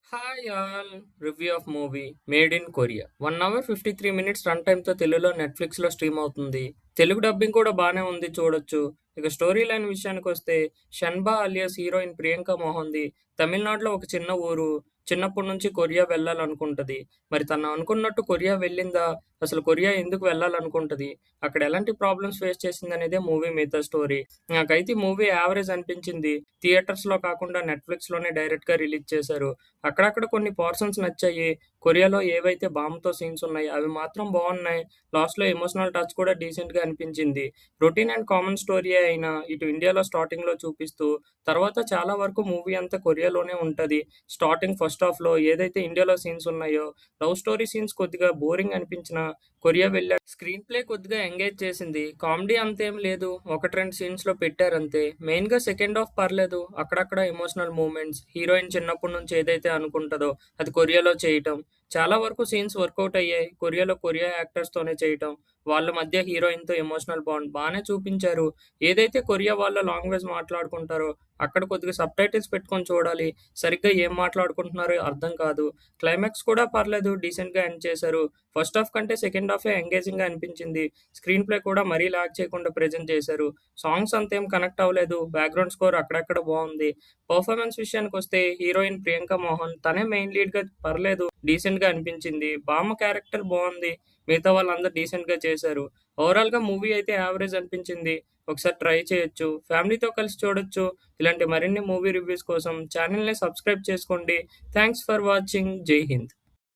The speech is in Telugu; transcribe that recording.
Hi all review of movie made in Korea 1 hour 53 minutes run టైమ్తో తెలుగులో నెట్ఫ్లిక్స్లో స్ట్రీమ్ అవుతుంది. తెలుగు డబ్బింగ్ కూడా బాగానే ఉంది, చూడొచ్చు. ఇక స్టోరీ లైన్ విషయానికి వస్తే షన్బా అలియాస్ హీరోయిన్ ప్రియాంక మోహన్ది తమిళనాడులో ఒక చిన్న ఊరు. చిన్నప్పటి నుంచి కొరియా వెళ్ళాలనుకుంటది. మరి తను అనుకున్నట్టు కొరియా వెళ్ళిందా? అసలు కొరియా ఎందుకు వెళ్ళాలనుకుంటది? అక్కడ ఎలాంటి ప్రాబ్లమ్స్ ఫేస్ చేసింది అనేదే మూవీ మిగతా స్టోరీ. నాకైతే మూవీ యావరేజ్ అనిపించింది. థియేటర్స్లో కాకుండా నెట్ఫ్లిక్స్లోనే డైరెక్ట్గా రిలీజ్ చేశారు. అక్కడక్కడ కొన్ని పోర్షన్స్ నచ్చాయి. కొరియాలో ఏవైతే బాంబుతో సీన్స్ ఉన్నాయో అవి మాత్రం బాగున్నాయి. లాస్ట్‌లో ఎమోషనల్ టచ్ కూడా డీసెంట్‌గా అనిపించింది. రొటీన్ అండ్ కామన్ స్టోరీయే అయినా ఇటు ఇండియాలో స్టార్టింగ్‌లో చూపిస్తూ, తర్వాత చాలా వరకు మూవీ అంతా కొరియాలోనే ఉంటది. స్టార్టింగ్ ఫస్ట్ హాఫ్‌లో ఏదైతే ఇండియాలో సీన్స్ ఉన్నాయో, లవ్ స్టోరీ సీన్స్ కొద్దిగా బోరింగ్ అనిపించినా, కొరియా వెళ్ళాక స్క్రీన్ ప్లే కొద్దిగా ఎంగేజ్ చేసింది. కామెడీ అంతేం లేదు. 1, 2 సీన్స్‌లో పెట్టారంతే. మెయిన్‌గా సెకండ్ హాఫ్ పర్లేదు. అక్కడక్కడ ఎమోషనల్ మూవ్‌మెంట్స్, హీరోయిన్ చిన్నప్పటి నుంచి ఏదైతే అనుకుంటదో అది కొరియాలో చేయటం. చాలా వరకు సీన్స్ వర్కౌట్ అయ్యాయి. కొరియాలో కొరియా యాక్టర్స్‌తోనే చేయటం. వాళ్ళ మధ్య హీరోయిన్‌తో ఎమోషనల్ బాండ్ బానే చూపించారు. ఏదైతే కొరియా వాళ్ళ లాంగ్వేజ్ మాట్లాడుకుంటారో అక్కడ కొద్దిగా సబ్‌టైటిల్స్ పెట్టుకొని చూడాలి. సరిగ్గా ఏం మాట్లాడుకుంటున్నారో అర్థం కాదు. క్లైమాక్స్ కూడా పర్లేదు, డీసెంట్‌గా ఎండ్ చేశారు. ఫస్ట్ హాఫ్ కంటే సెకండ్ హాఫే ఎంగేజింగ్‌గా అనిపించింది. స్క్రీన్ ప్లే కూడా మరీ ల్యాగ్ చేయకుండా ప్రెజెంట్ చేశారు. సాంగ్స్ అంతేం కనెక్ట్ అవ్వలేదు. బ్యాక్‌గ్రౌండ్ స్కోర్ అక్కడక్కడ బావుంది. పర్ఫార్మెన్స్ విషయానికొస్తే హీరోయిన్ ప్రియాంక మోహన్ తనే మెయిన్ లీడ్‌గా పర్లేదు, డీసెంట్‌గా అనిపించింది. బామ్మ క్యారెక్టర్ బావుంది. మిగతా వాళ్ళందరూ డీసెంట్‌గా చేశారు. ఓవరాల్‌గా మూవీ అయితే యావరేజ్ అనిపించింది. ఒకసారి ట్రై చేయొచ్చు. ఫ్యామిలీతో కలిసి చూడొచ్చు. ఇలాంటి మరిన్ని మూవీ రివ్యూస్ కోసం ఛానెల్‌ని సబ్స్క్రైబ్ చేసుకోండి. Thanks for watching. జై హింద్.